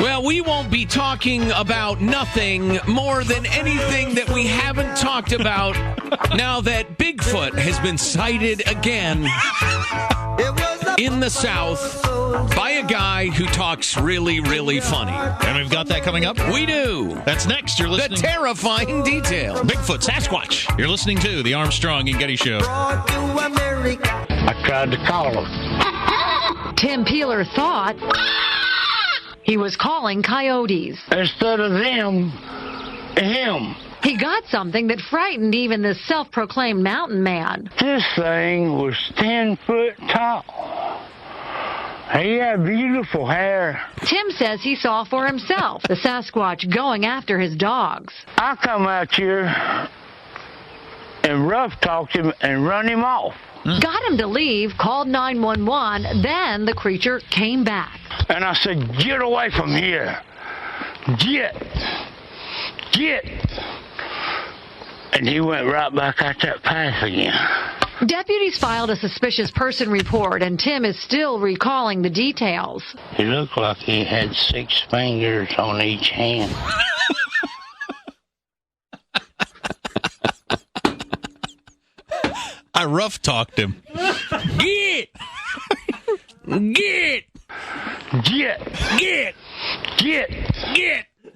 Well, we won't be talking about nothing more than anything that we haven't talked about now that Bigfoot has been sighted again in the South by a guy who talks really, really funny. And we've got that coming up. We do. That's next. You're listening. The terrifying detail. Bigfoot, Sasquatch. You're listening to the Armstrong and Getty Show. I tried to call him. Tim Peeler thought he was calling coyotes. Instead of them, him. He got something that frightened even the self-proclaimed mountain man. This thing was 10 foot tall. He had beautiful hair. Tim says he saw for himself the Sasquatch going after his dogs. I come out here and rough-talked him and run him off. Got him to leave, called 911, then the creature came back. And I said, get away from here. Get. And he went right back out that path again. Deputies filed a suspicious person report, and Tim is still recalling the details. He looked like he had 6 fingers on each hand. I rough-talked him. Get.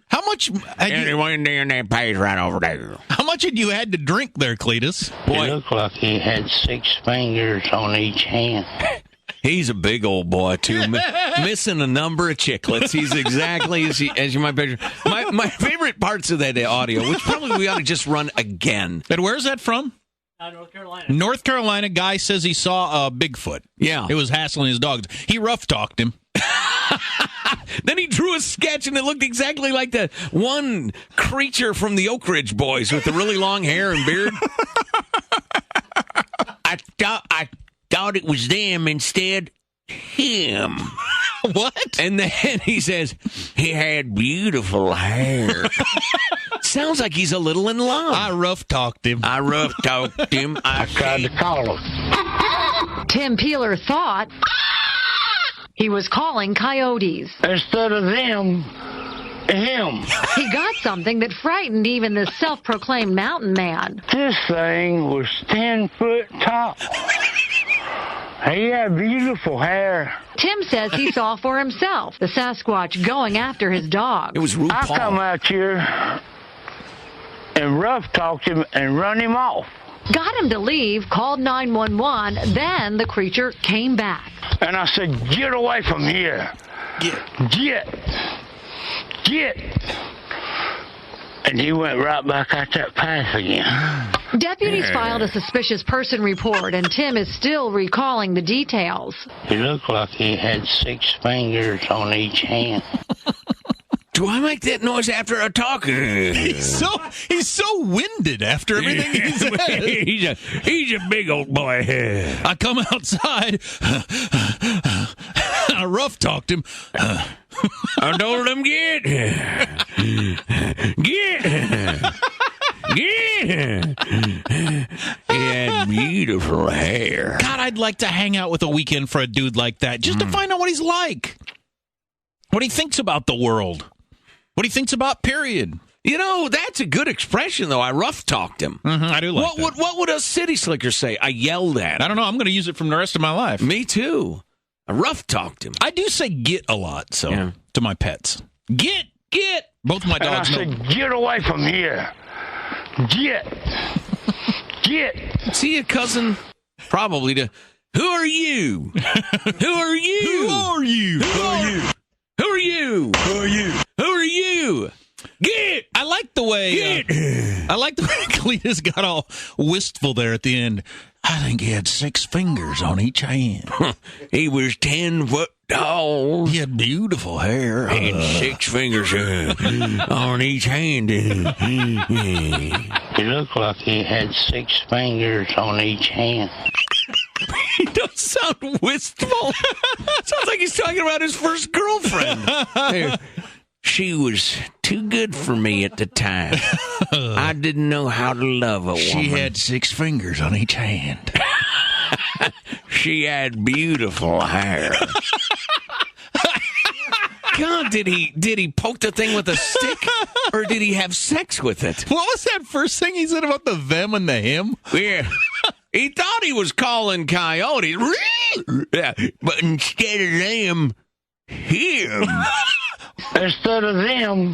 How much? Anyone in that page right over there. How much had you had to drink there, Cletus? He looked like he had 6 fingers on each hand. He's a big old boy, too. Missing a number of chiclets. He's exactly as you might picture. My favorite parts of that audio, which probably we ought to just run again. And where's that from? North Carolina. North Carolina. Guy says he saw a Bigfoot. Yeah. It was hassling his dogs. He rough-talked him. Then he drew a sketch, and it looked exactly like the one creature from the Oak Ridge Boys with the really long hair and beard. I thought it was them instead. Him. What? And then he says, he had beautiful hair. Sounds like he's a little in love. I rough-talked him. I tried to call him. Tim Peeler thought he was calling coyotes. Instead of them, him. He got something that frightened even the self-proclaimed mountain man. This thing was 10 foot tall. He had beautiful hair. Tim says he saw for himself the Sasquatch going after his dogs. It was RuPaul. I come out here and rough-talked him and run him off. Got him to leave, called 911, then the creature came back. And I said, get away from here. Get. And he went right back out that path again. Deputies filed a suspicious person report, and Tim is still recalling the details. He looked like he had 6 fingers on each hand. Do I make that noise after I talk? He's so winded after everything he said. He's a big old boy. I come outside. I rough-talked him. I told him, get. He had beautiful hair. God, I'd like to hang out with a weekend for a dude like that, just to find out what he's like. What he thinks about the world. What he thinks about period. You know, that's a good expression, though. I rough-talked him. I do like that. What would a city slicker say? I yelled at him. I don't know. I'm going to use it from the rest of my life. Me too. I rough-talked him. I do say get a lot, to my pets. Get. Both my dogs know. And I said, get away from here. Get. See you, cousin? Probably to... Who are you? Who are you? Get! I like the way Cletus got all wistful there at the end. I think he had 6 fingers on each hand. He was 10 foot tall. He had beautiful hair. And 6 fingers on each hand. He looked like he had 6 fingers on each hand. He does sound wistful. Sounds like he's talking about his first girlfriend. She was too good for me at the time. I didn't know how to love a woman. She had 6 fingers on each hand. She had beautiful hair. God, did he poke the thing with a stick, or did he have sex with it? What was that first thing he said about the them and the him? Yeah. He thought he was calling coyotes, yeah, but instead of them, him. Instead of them,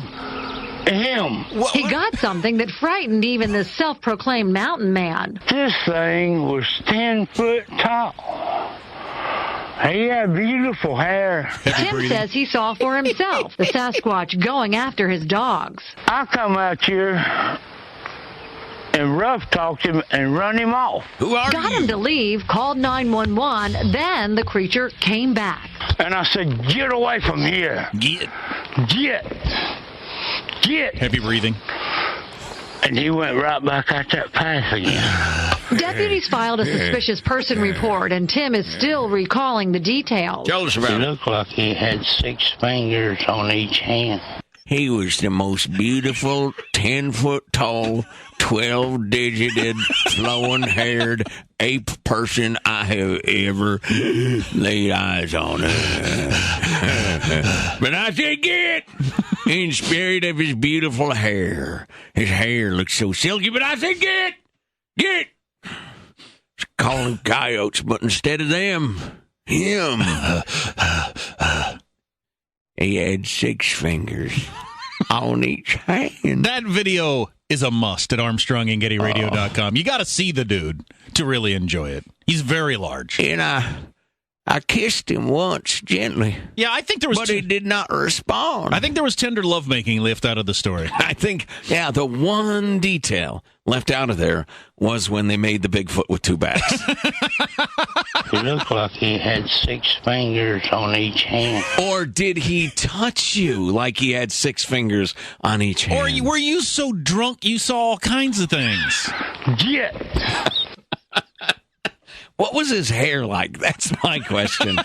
him. He got something that frightened even the self-proclaimed mountain man. This thing was 10 foot tall. He had beautiful hair. Tim says he saw for himself the Sasquatch going after his dogs. I come out here and rough talked him and run him off. Who are Got you? him to leave, called 911, then the creature came back. And I said, get away from here. Get. Heavy breathing. And he went right back out that path again. Deputies filed a suspicious person report, and Tim is still recalling the details. Tell us He about it. looked like he had 6 fingers on each hand. He was the most beautiful, 10-foot-tall, 12-digited, flowing-haired ape person I have ever laid eyes on. But I said, get! In spirit of his beautiful hair. His hair looks so silky, but I said, get! Calling coyotes, but instead of them, him. He had 6 fingers on each hand. That video is a must at ArmstrongandGettyRadio.com. You got to see the dude to really enjoy it. He's very large. And I kissed him once, gently. Yeah, I think there was. But he did not respond. I think there was tender lovemaking left out of the story. I think, the one detail left out of there was when they made the Bigfoot with 2 backs. He looked like he had 6 fingers on each hand. Or did he touch you like he had 6 fingers on each hand? Or were you so drunk you saw all kinds of things? Get! What was his hair like? That's my question.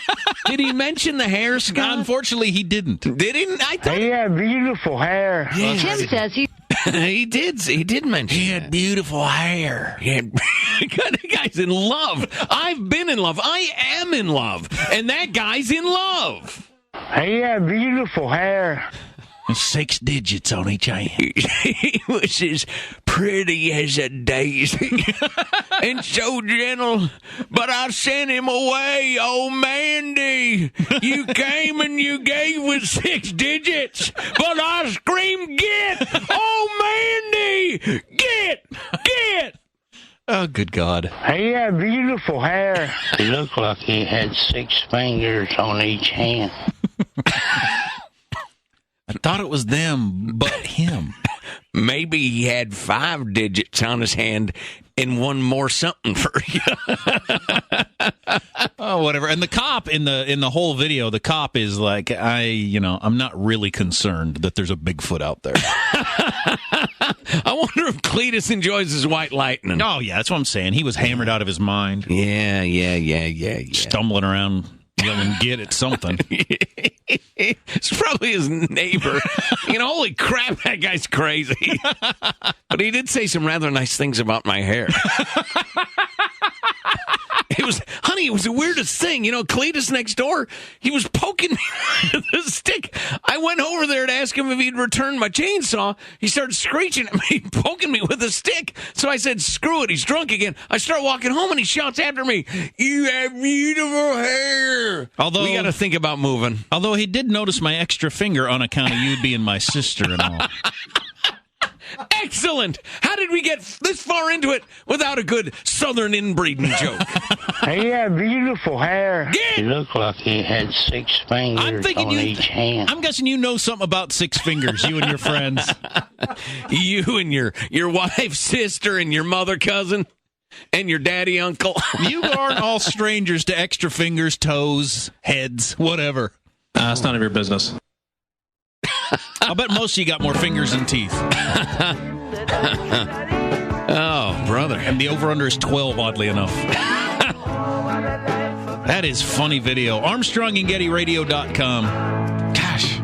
Did he mention the hair, Scott? Unfortunately, he didn't. Did he? I thought He had beautiful hair. Tim says he he did. He did mention He had beautiful hair. He had, the guy's in love. I've been in love. I am in love. And that guy's in love. He had beautiful hair. 6 digits on each hand. He was as pretty as a daisy and so gentle, but I sent him away. Oh, Mandy, you came and you gave with 6 digits, but I screamed, get! Oh, Mandy, get! Oh, good God. He had beautiful hair. He looked like he had 6 fingers on each hand. I thought it was them, but him. Maybe he had 5 digits on his hand and one more something for you. Oh, whatever. And the cop in the whole video, the cop is like, I'm not really concerned that there's a Bigfoot out there. I wonder if Cletus enjoys his white lightning. Oh, yeah, that's what I'm saying. He was hammered out of his mind. Yeah. Stumbling around, yelling, get at something. It's probably his neighbor. Holy crap, that guy's crazy. But he did say some rather nice things about my hair. It was the weirdest thing. Cletus next door, he was poking me with a stick. I went over there to ask him if he'd return my chainsaw. He started screeching at me, poking me with a stick. So I said, screw it, he's drunk again. I start walking home and he shouts after me, you have beautiful hair. Although we got to think about moving. Although he did notice my extra finger on account of you being my sister and all. Excellent. How did we get this far into it without a good southern inbreeding joke? He had beautiful hair. Yeah. He looked like he had 6 fingers on each hand. I'm guessing you know something about 6 fingers, you and your friends. You and your wife's sister and your mother cousin and your daddy uncle. You aren't all strangers to extra fingers, toes, heads, whatever. It's none of your business. I'll bet most of you got more fingers than teeth. Oh, brother. And the over-under is 12, oddly enough. That is funny video. ArmstrongandGettyRadio.com. Gosh.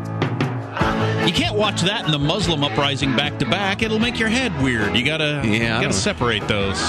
You can't watch that and the Muslim uprising back to back. It'll make your head weird. You gotta separate those.